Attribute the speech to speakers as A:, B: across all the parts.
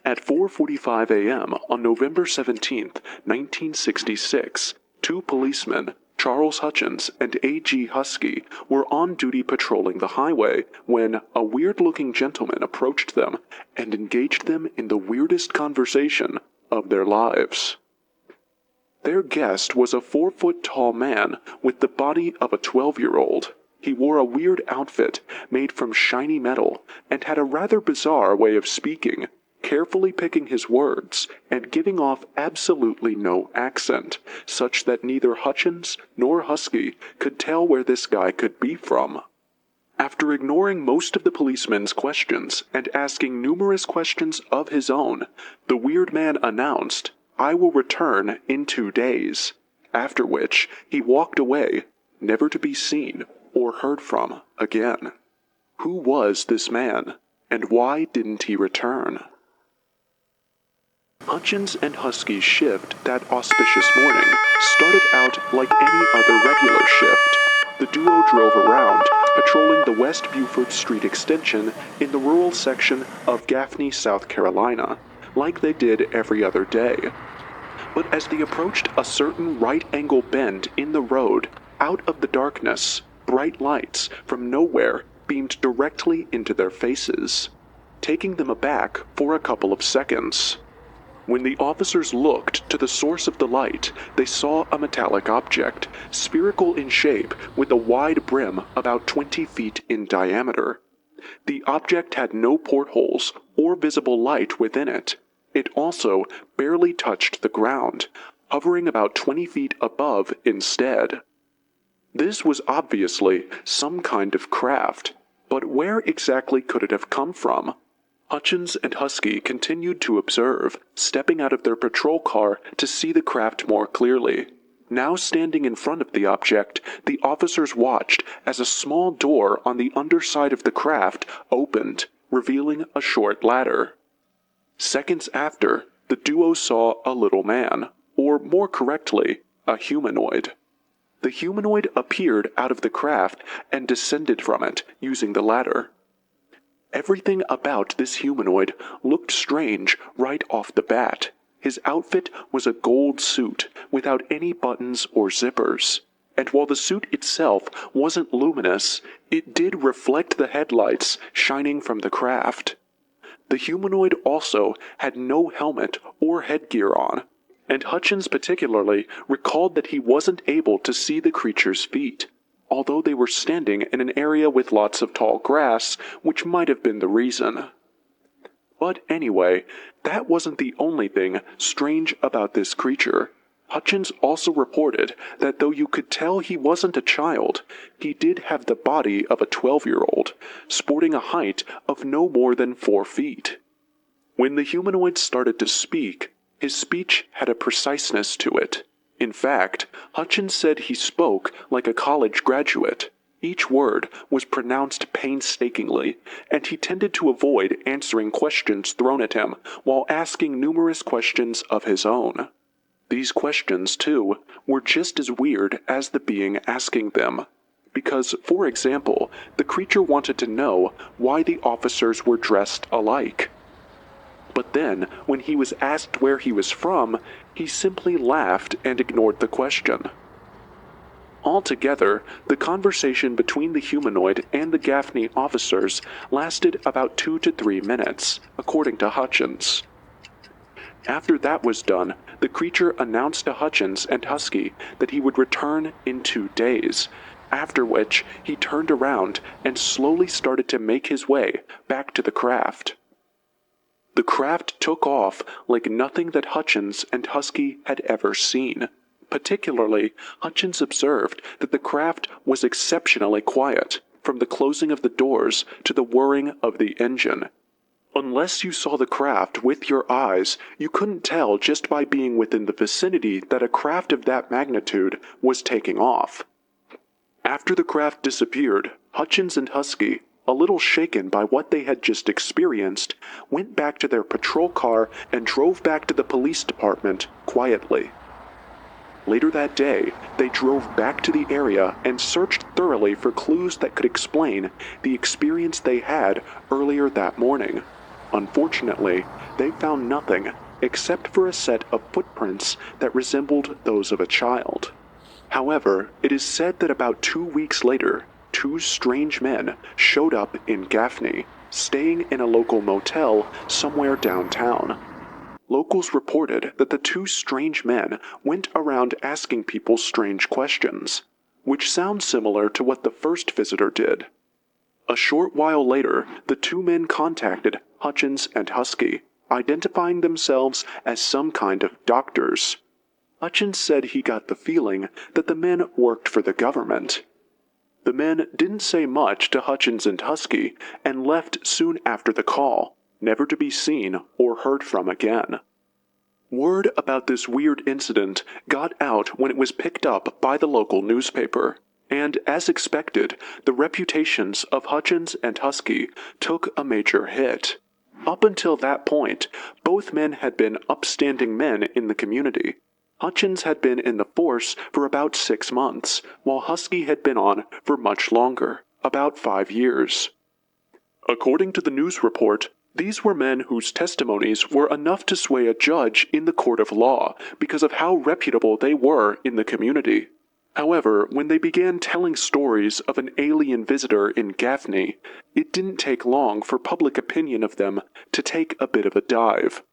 A: At 4:45 a.m. on November 17, 1966, two policemen, Charles Hutchins and A.G. Husky, were on duty patrolling the highway when a weird-looking gentleman approached them and engaged them in the weirdest conversation of their lives. Their guest was a 4-foot-tall man with the body of a 12-year-old. He wore a weird outfit made from shiny metal and had a rather bizarre way of speaking, carefully picking his words and giving off absolutely no accent, such that neither Hutchins nor Husky could tell where this guy could be from. After ignoring most of the policeman's questions and asking numerous questions of his own, the weird man announced, "I will return in 2 days," after which he walked away, never to be seen or heard from again. Who was this man, and why didn't he return? Hutchins and Husky's shift that auspicious morning started out like any other regular shift. The duo drove around, patrolling the West Buford Street extension in the rural section of Gaffney, South Carolina, like they did every other day. But as they approached a certain right-angle bend in the road, out of the darkness, bright lights from nowhere beamed directly into their faces, taking them aback for a couple of seconds. When the officers looked to the source of the light, they saw a metallic object, spherical in shape with a wide brim about 20 feet in diameter. The object had no portholes or visible light within it. It also barely touched the ground, hovering about 20 feet above instead. This was obviously some kind of craft, but where exactly could it have come from? Hutchins and Husky continued to observe, stepping out of their patrol car to see the craft more clearly. Now standing in front of the object, the officers watched as a small door on the underside of the craft opened, revealing a short ladder. Seconds after, the duo saw a little man, or more correctly, a humanoid. The humanoid appeared out of the craft and descended from it using the ladder. Everything about this humanoid looked strange right off the bat. His outfit was a gold suit without any buttons or zippers, and while the suit itself wasn't luminous, it did reflect the headlights shining from the craft. The humanoid also had no helmet or headgear on, and Hutchins particularly recalled that he wasn't able to see the creature's feet, although they were standing in an area with lots of tall grass, which might have been the reason. But anyway, that wasn't the only thing strange about this creature. Hutchins also reported that though you could tell he wasn't a child, he did have the body of a 12-year-old, sporting a height of no more than 4 feet. When the humanoid started to speak, his speech had a preciseness to it. In fact, Hutchins said he spoke like a college graduate. Each word was pronounced painstakingly, and he tended to avoid answering questions thrown at him while asking numerous questions of his own. These questions, too, were just as weird as the being asking them, because, for example, the creature wanted to know why the officers were dressed alike. But then, when he was asked where he was from, he simply laughed and ignored the question. Altogether, the conversation between the humanoid and the Gaffney officers lasted about 2 to 3 minutes, according to Hutchins. After that was done, the creature announced to Hutchins and Husky that he would return in 2 days, after which he turned around and slowly started to make his way back to the craft. The craft took off like nothing that Hutchins and Husky had ever seen. Particularly, Hutchins observed that the craft was exceptionally quiet, from the closing of the doors to the whirring of the engine. Unless you saw the craft with your eyes, you couldn't tell just by being within the vicinity that a craft of that magnitude was taking off. After the craft disappeared, Hutchins and Husky, a little shaken by what they had just experienced, went back to their patrol car and drove back to the police department quietly. Later that day, they drove back to the area and searched thoroughly for clues that could explain the experience they had earlier that morning. Unfortunately, they found nothing except for a set of footprints that resembled those of a child. However, it is said that about 2 weeks later, two strange men showed up in Gaffney, staying in a local motel somewhere downtown. Locals reported that the two strange men went around asking people strange questions, which sounds similar to what the first visitor did. A short while later, the two men contacted Hutchins and Husky, identifying themselves as some kind of doctors. Hutchins said he got the feeling that the men worked for the government. The men didn't say much to Hutchins and Husky and left soon after the call, never to be seen or heard from again. Word about this weird incident got out when it was picked up by the local newspaper, and as expected, the reputations of Hutchins and Husky took a major hit. Up until that point, both men had been upstanding men in the community. Hutchins had been in the force for about 6 months, while Husky had been on for much longer, about 5 years. According to the news report, these were men whose testimonies were enough to sway a judge in the court of law because of how reputable they were in the community. However, when they began telling stories of an alien visitor in Gaffney, it didn't take long for public opinion of them to take a bit of a dive.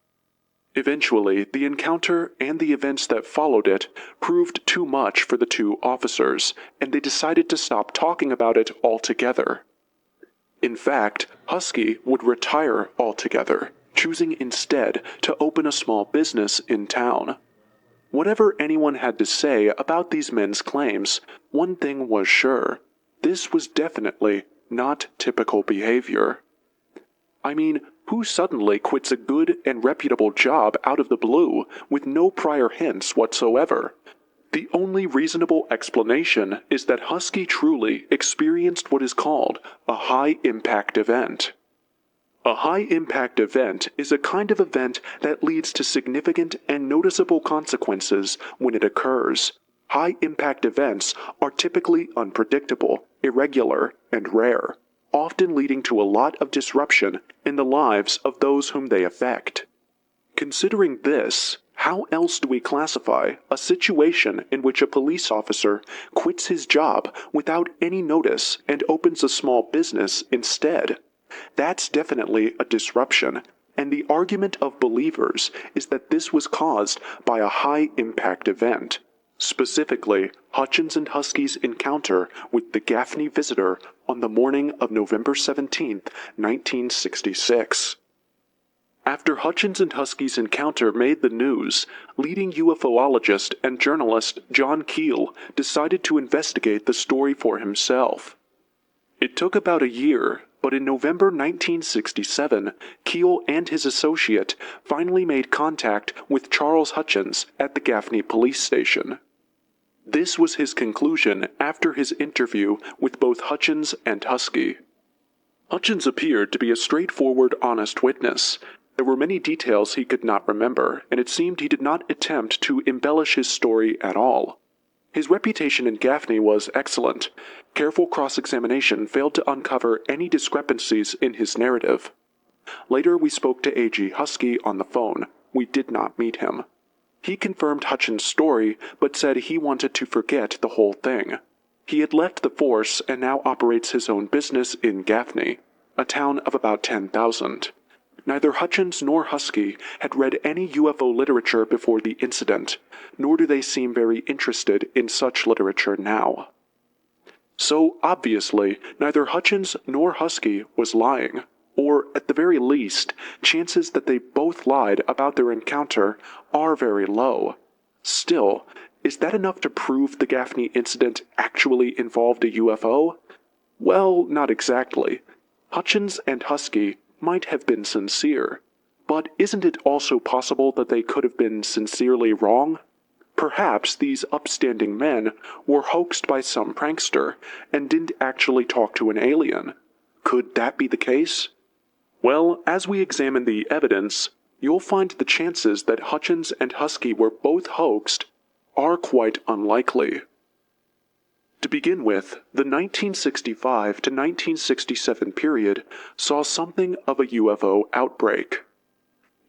A: Eventually, the encounter and the events that followed it proved too much for the two officers, and they decided to stop talking about it altogether. In fact, Husky would retire altogether, choosing instead to open a small business in town. Whatever anyone had to say about these men's claims, one thing was sure: this was definitely not typical behavior. I mean, who suddenly quits a good and reputable job out of the blue with no prior hints whatsoever? The only reasonable explanation is that Husky truly experienced what is called a high-impact event. A high-impact event is a kind of event that leads to significant and noticeable consequences when it occurs. High-impact events are typically unpredictable, irregular, and rare, often leading to a lot of disruption in the lives of those whom they affect. Considering this, how else do we classify a situation in which a police officer quits his job without any notice and opens a small business instead? That's definitely a disruption, and the argument of believers is that this was caused by a high-impact event. Specifically, Hutchins and Husky's encounter with the Gaffney visitor on the morning of November 17, 1966. After Hutchins and Husky's encounter made the news, leading UFOologist and journalist John Keel decided to investigate the story for himself. It took about a year, but in November 1967, Keel and his associate finally made contact with Charles Hutchins at the Gaffney police station. This was his conclusion after his interview with both Hutchins and Husky. Hutchins appeared to be a straightforward, honest witness. There were many details he could not remember, and it seemed he did not attempt to embellish his story at all. His reputation in Gaffney was excellent. Careful cross-examination failed to uncover any discrepancies in his narrative. Later we spoke to A.G. Husky on the phone. We did not meet him. He confirmed Hutchins' story, but said he wanted to forget the whole thing. He had left the force and now operates his own business in Gaffney, a town of about 10,000. Neither Hutchins nor Husky had read any UFO literature before the incident, nor do they seem very interested in such literature now. So, obviously, neither Hutchins nor Husky was lying, or, at the very least, chances that they both lied about their encounter are very low. Still, is that enough to prove the Gaffney incident actually involved a UFO? Well, not exactly. Hutchins and Husky might have been sincere, but isn't it also possible that they could have been sincerely wrong? Perhaps these upstanding men were hoaxed by some prankster and didn't actually talk to an alien. Could that be the case? Well, as we examine the evidence, you'll find the chances that Hutchins and Husky were both hoaxed are quite unlikely. To begin with, the 1965 to 1967 period saw something of a UFO outbreak.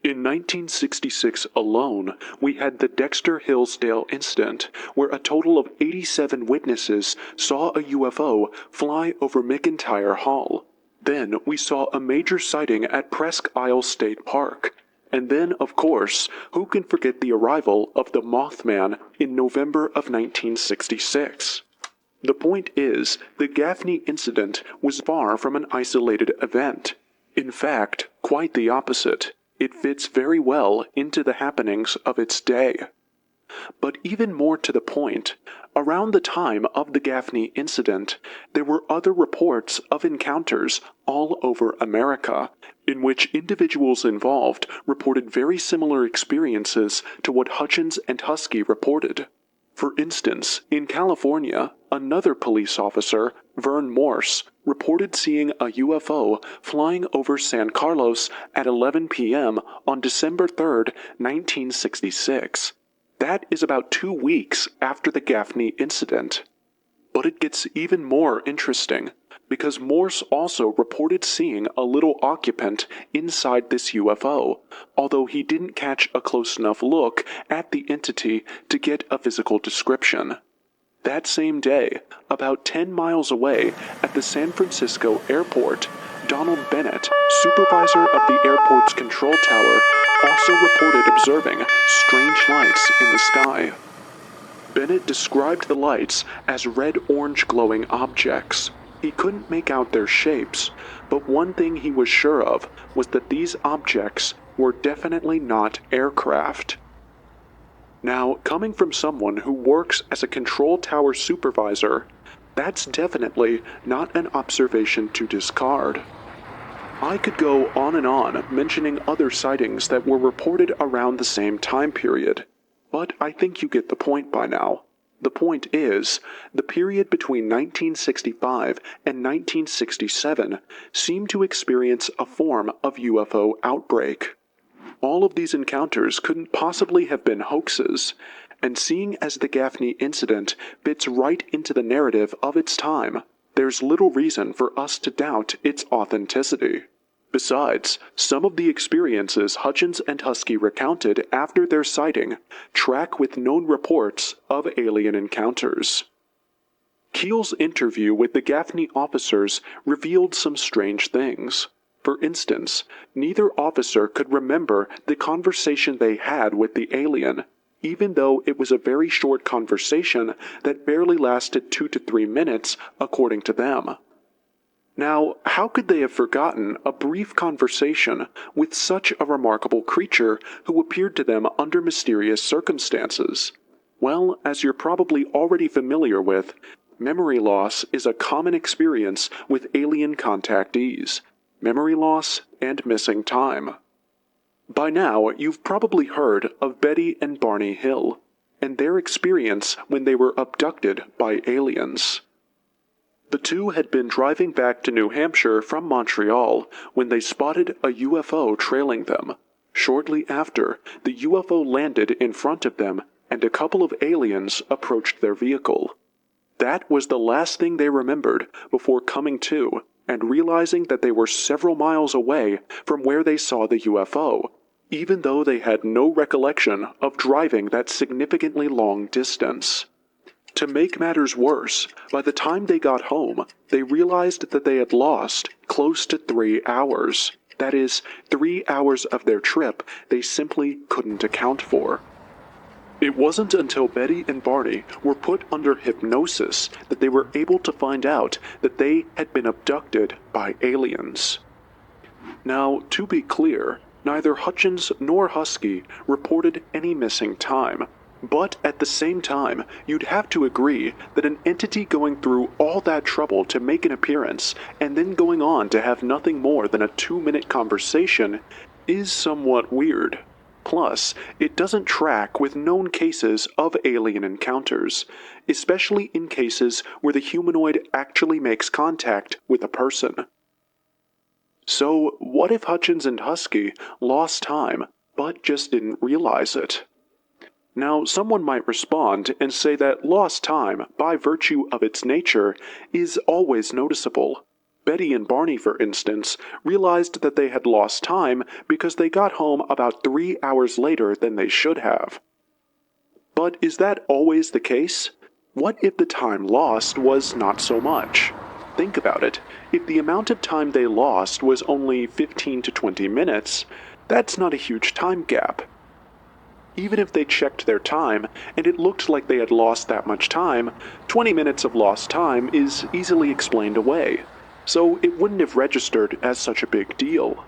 A: In 1966 alone, we had the Dexter Hillsdale incident, where a total of 87 witnesses saw a UFO fly over McIntyre Hall. Then we saw a major sighting at Presque Isle State Park. And then, of course, who can forget the arrival of the Mothman in November of 1966? The point is, the Gaffney incident was far from an isolated event. In fact, quite the opposite. It fits very well into the happenings of its day. But even more to the point, around the time of the Gaffney incident, there were other reports of encounters all over America, in which individuals involved reported very similar experiences to what Hutchins and Husky reported. For instance, in California, another police officer, Vern Morse, reported seeing a UFO flying over San Carlos at 11 p.m. on December 3, 1966. That is about 2 weeks after the Gaffney incident. But it gets even more interesting, because Morse also reported seeing a little occupant inside this UFO, although he didn't catch a close enough look at the entity to get a physical description. That same day, about 10 miles away at the San Francisco airport, Donald Bennett, supervisor of the airport's control tower, also reported observing strange lights in the sky. Bennett described the lights as red-orange glowing objects. He couldn't make out their shapes, but one thing he was sure of was that these objects were definitely not aircraft. Now, coming from someone who works as a control tower supervisor, that's definitely not an observation to discard. I could go on and on mentioning other sightings that were reported around the same time period, but I think you get the point by now. The point is, the period between 1965 and 1967 seemed to experience a form of UFO outbreak. All of these encounters couldn't possibly have been hoaxes, and seeing as the Gaffney incident fits right into the narrative of its time, there's little reason for us to doubt its authenticity. Besides, some of the experiences Hutchins and Husky recounted after their sighting track with known reports of alien encounters. Keel's interview with the Gaffney officers revealed some strange things. For instance, neither officer could remember the conversation they had with the alien, even though it was a very short conversation that barely lasted 2 to 3 minutes, according to them. Now, how could they have forgotten a brief conversation with such a remarkable creature who appeared to them under mysterious circumstances? Well, as you're probably already familiar with, memory loss is a common experience with alien contactees. Memory loss and missing time. By now, you've probably heard of Betty and Barney Hill, and their experience when they were abducted by aliens. The two had been driving back to New Hampshire from Montreal when they spotted a UFO trailing them. Shortly after, the UFO landed in front of them, and a couple of aliens approached their vehicle. That was the last thing they remembered before coming to and realizing that they were several miles away from where they saw the UFO, even though they had no recollection of driving that significantly long distance. To make matters worse, by the time they got home, they realized that they had lost close to 3 hours. That is, 3 hours of their trip they simply couldn't account for. It wasn't until Betty and Barney were put under hypnosis that they were able to find out that they had been abducted by aliens. Now, to be clear, neither Hutchins nor Husky reported any missing time. But at the same time, you'd have to agree that an entity going through all that trouble to make an appearance and then going on to have nothing more than a 2-minute conversation is somewhat weird. Plus, it doesn't track with known cases of alien encounters, especially in cases where the humanoid actually makes contact with a person. So, what if Hutchins and Husky lost time, but just didn't realize it? Now, someone might respond and say that lost time, by virtue of its nature, is always noticeable. Betty and Barney, for instance, realized that they had lost time because they got home about 3 hours later than they should have. But is that always the case? What if the time lost was not so much? Think about it. If the amount of time they lost was only 15 to 20 minutes, that's not a huge time gap. Even if they checked their time and it looked like they had lost that much time, 20 minutes of lost time is easily explained away, so it wouldn't have registered as such a big deal.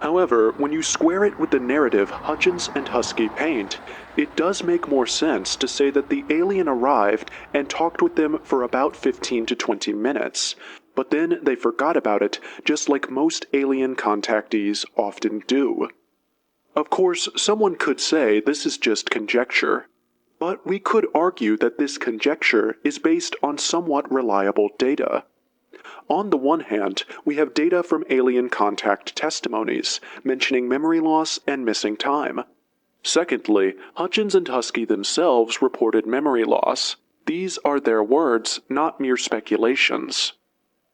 A: However, when you square it with the narrative Hutchins and Husky paint, it does make more sense to say that the alien arrived and talked with them for about 15 to 20 minutes, but then they forgot about it, just like most alien contactees often do. Of course, someone could say this is just conjecture, but we could argue that this conjecture is based on somewhat reliable data. On the one hand, we have data from alien contact testimonies, mentioning memory loss and missing time. Secondly, Hutchins and Husky themselves reported memory loss. These are their words, not mere speculations.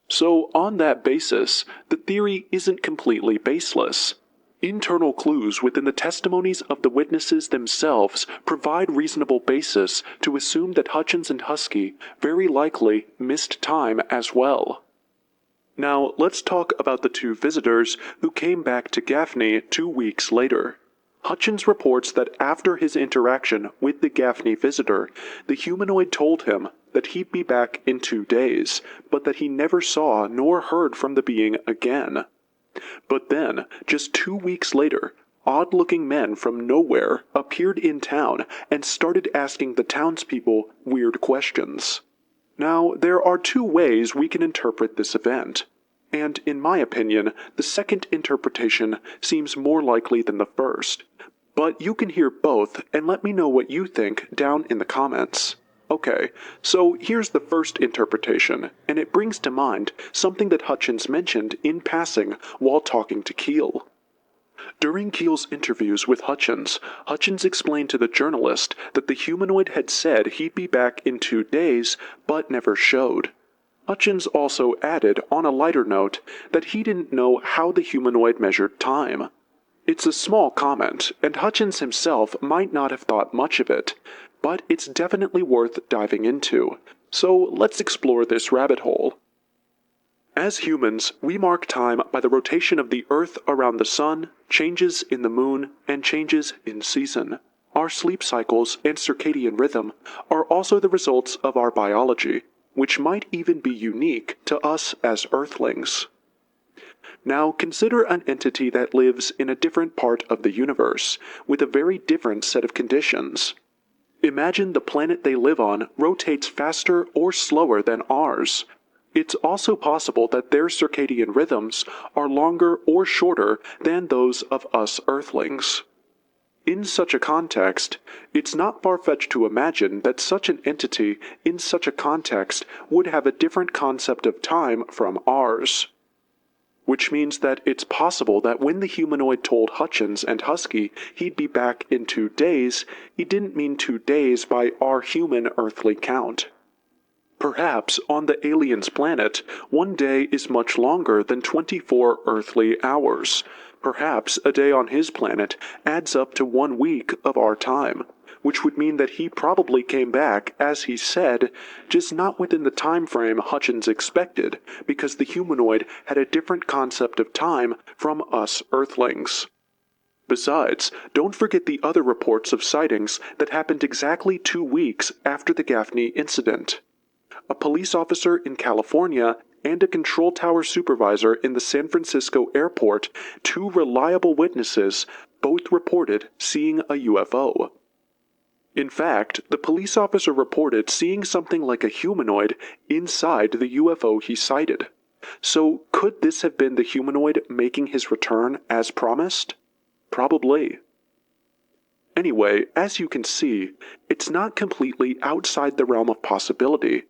A: So, on that basis, the theory isn't completely baseless. Internal clues within the testimonies of the witnesses themselves provide reasonable basis to assume that Hutchins and Husky very likely missed time as well. Now, let's talk about the two visitors who came back to Gaffney 2 weeks later. Hutchins reports that after his interaction with the Gaffney visitor, the humanoid told him that he'd be back in 2 days, but that he never saw nor heard from the being again. But then, just 2 weeks later, odd-looking men from nowhere appeared in town and started asking the townspeople weird questions. Now, there are 2 ways we can interpret this event, and in my opinion, the second interpretation seems more likely than the first. But you can hear both and let me know what you think down in the comments. Okay, so here's the first interpretation, and it brings to mind something that Hutchins mentioned in passing while talking to Keel. During Keel's interviews with Hutchins, Hutchins explained to the journalist that the humanoid had said he'd be back in 2 days, but never showed. Hutchins also added, on a lighter note, that he didn't know how the humanoid measured time. It's a small comment, and Hutchins himself might not have thought much of it, but it's definitely worth diving into. So let's explore this rabbit hole. As humans, we mark time by the rotation of the Earth around the Sun, changes in the Moon, and changes in season. Our sleep cycles and circadian rhythm are also the results of our biology, which might even be unique to us as Earthlings. Now consider an entity that lives in a different part of the universe, with a very different set of conditions. Imagine the planet they live on rotates faster or slower than ours. It's also possible that their circadian rhythms are longer or shorter than those of us Earthlings. In such a context, it's not far-fetched to imagine that such an entity in such a context would have a different concept of time from ours. Which means that it's possible that when the humanoid told Hutchins and Husky he'd be back in 2 days, he didn't mean 2 days by our human earthly count. Perhaps on the alien's planet, 1 day is much longer than 24 earthly hours. Perhaps a day on his planet adds up to 1 week of our time, which would mean that he probably came back, as he said, just not within the time frame Hutchins expected, because the humanoid had a different concept of time from us Earthlings. Besides, don't forget the other reports of sightings that happened exactly 2 weeks after the Gaffney incident. A police officer in California and a control tower supervisor in the San Francisco airport, 2 reliable witnesses, both reported seeing a UFO. In fact, the police officer reported seeing something like a humanoid inside the UFO he sighted. So, could this have been the humanoid making his return as promised? Probably. Anyway, as you can see, it's not completely outside the realm of possibility.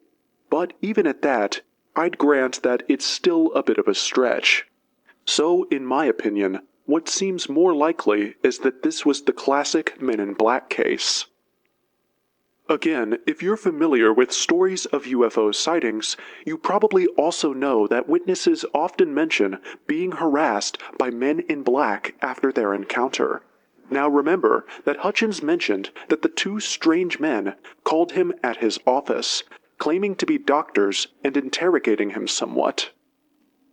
A: But even at that, I'd grant that it's still a bit of a stretch. So, in my opinion, what seems more likely is that this was the classic Men in Black case. Again, if you're familiar with stories of UFO sightings, you probably also know that witnesses often mention being harassed by men in black after their encounter. Now remember that Hutchins mentioned that the two strange men called him at his office, claiming to be doctors and interrogating him somewhat.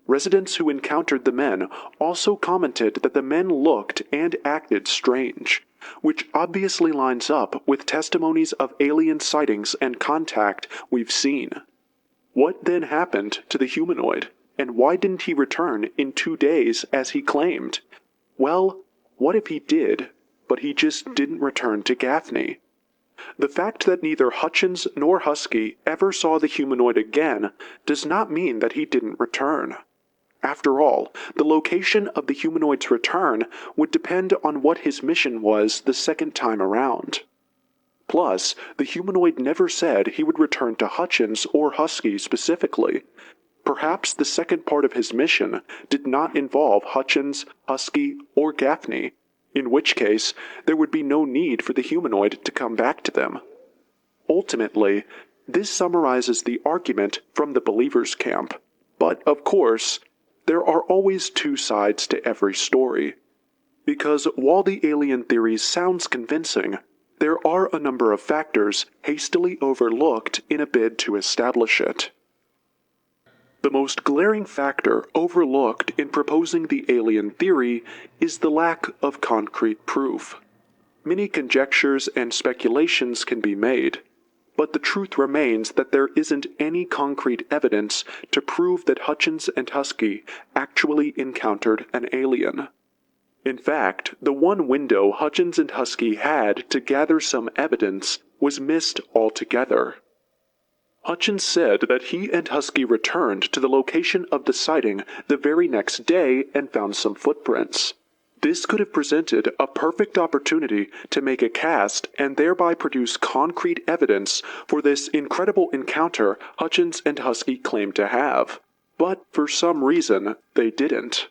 A: Residents who encountered the men also commented that the men looked and acted strange, which obviously lines up with testimonies of alien sightings and contact we've seen. What then happened to the humanoid, and why didn't he return in 2 days as he claimed? Well, what if he did, but he just didn't return to Gaffney? The fact that neither Hutchins nor Husky ever saw the humanoid again does not mean that he didn't return. After all, the location of the humanoid's return would depend on what his mission was the second time around. Plus, the humanoid never said he would return to Hutchins or Husky specifically. Perhaps the second part of his mission did not involve Hutchins, Husky, or Gaffney, in which case there would be no need for the humanoid to come back to them. Ultimately, this summarizes the argument from the believers' camp. But, of course, there are always two sides to every story. Because while the alien theory sounds convincing, there are a number of factors hastily overlooked in a bid to establish it. The most glaring factor overlooked in proposing the alien theory is the lack of concrete proof. Many conjectures and speculations can be made, but the truth remains that there isn't any concrete evidence to prove that Hutchins and Husky actually encountered an alien. In fact, the one window Hutchins and Husky had to gather some evidence was missed altogether. Hutchins said that he and Husky returned to the location of the sighting the very next day and found some footprints. This could have presented a perfect opportunity to make a cast and thereby produce concrete evidence for this incredible encounter Hutchins and Husky claimed to have. But for some reason, they didn't.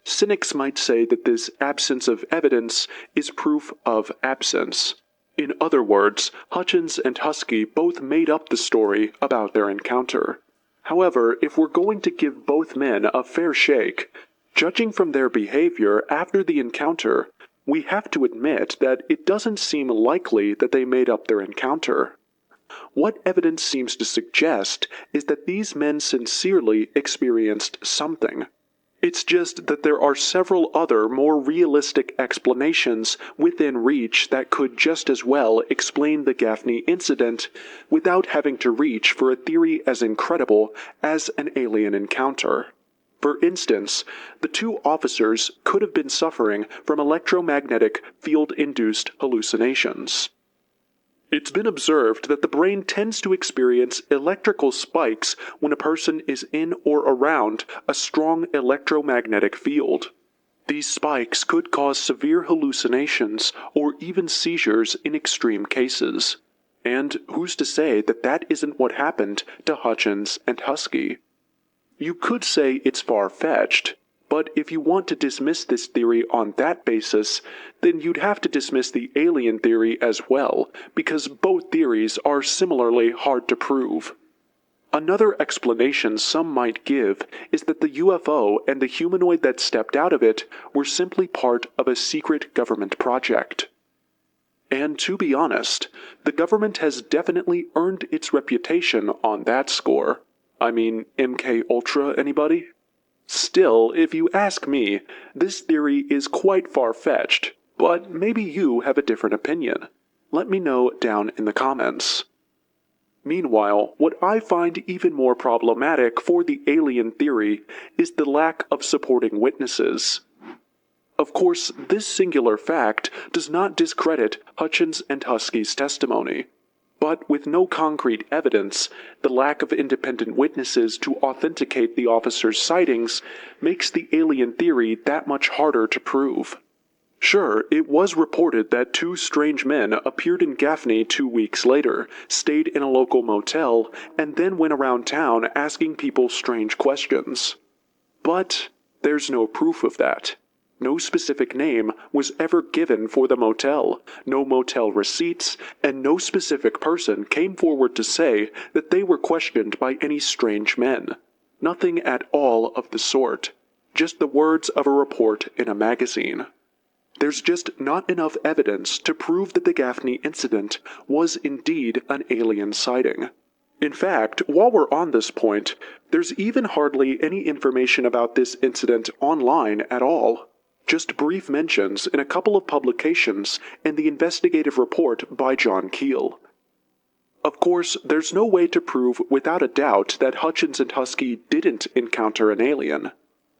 A: Cynics might say that this absence of evidence is proof of absence. In other words, Hutchins and Husky both made up the story about their encounter. However, if we're going to give both men a fair shake, judging from their behavior after the encounter, we have to admit that it doesn't seem likely that they made up their encounter. What evidence seems to suggest is that these men sincerely experienced something. It's just that there are several other more realistic explanations within reach that could just as well explain the Gaffney incident without having to reach for a theory as incredible as an alien encounter. For instance, the two officers could have been suffering from electromagnetic field-induced hallucinations. It's been observed that the brain tends to experience electrical spikes when a person is in or around a strong electromagnetic field. These spikes could cause severe hallucinations or even seizures in extreme cases. And who's to say that that isn't what happened to Hutchins and Husky? You could say it's far-fetched, but if you want to dismiss this theory on that basis, then you'd have to dismiss the alien theory as well, because both theories are similarly hard to prove. Another explanation some might give is that the UFO and the humanoid that stepped out of it were simply part of a secret government project. And to be honest, the government has definitely earned its reputation on that score. I mean, MK Ultra, anybody? Still, if you ask me, this theory is quite far-fetched, but maybe you have a different opinion. Let me know down in the comments. Meanwhile, what I find even more problematic for the alien theory is the lack of supporting witnesses. Of course, this singular fact does not discredit Hutchins and Husky's testimony. But with no concrete evidence, the lack of independent witnesses to authenticate the officer's sightings makes the alien theory that much harder to prove. Sure, it was reported that two strange men appeared in Gaffney 2 weeks later, stayed in a local motel, and then went around town asking people strange questions. But there's no proof of that. No specific name was ever given for the motel, no motel receipts, and no specific person came forward to say that they were questioned by any strange men. Nothing at all of the sort. Just the words of a report in a magazine. There's just not enough evidence to prove that the Gaffney incident was indeed an alien sighting. In fact, while we're on this point, there's even hardly any information about this incident online at all. Just brief mentions in a couple of publications and the investigative report by John Keel. Of course, there's no way to prove without a doubt that Hutchins and Husky didn't encounter an alien.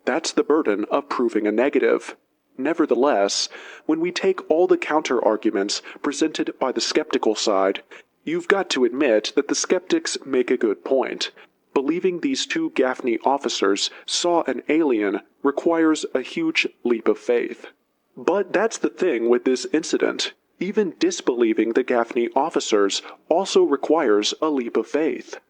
A: That's the burden of proving a negative. Nevertheless, when we take all the counter-arguments presented by the skeptical side, you've got to admit that the skeptics make a good point. Believing these two Gaffney officers saw an alien requires a huge leap of faith. But that's the thing with this incident. Even disbelieving the Gaffney officers also requires a leap of faith.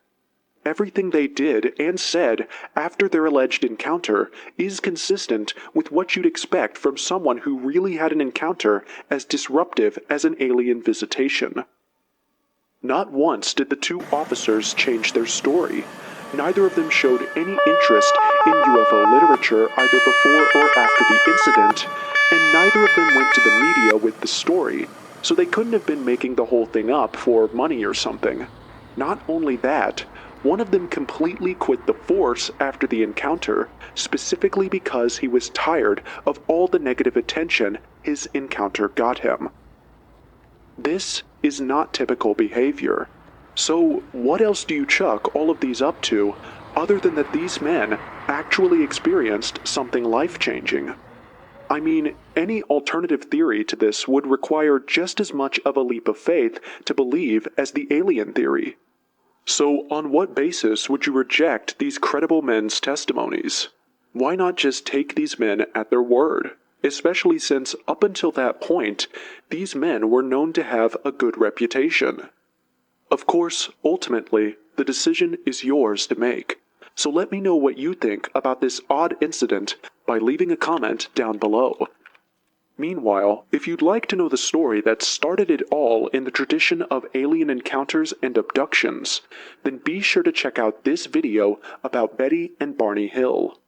A: Everything they did and said after their alleged encounter is consistent with what you'd expect from someone who really had an encounter as disruptive as an alien visitation. Not once did the two officers change their story. Neither of them showed any interest in UFO literature either before or after the incident, and neither of them went to the media with the story, so they couldn't have been making the whole thing up for money or something. Not only that, one of them completely quit the force after the encounter, specifically because he was tired of all the negative attention his encounter got him. This is not typical behavior. So what else do you chuck all of these up to, other than that these men actually experienced something life-changing? I mean, any alternative theory to this would require just as much of a leap of faith to believe as the alien theory. So on what basis would you reject these credible men's testimonies? Why not just take these men at their word? Especially since, up until that point, these men were known to have a good reputation. Of course, ultimately, the decision is yours to make. So let me know what you think about this odd incident by leaving a comment down below. Meanwhile, if you'd like to know the story that started it all in the tradition of alien encounters and abductions, then be sure to check out this video about Betty and Barney Hill.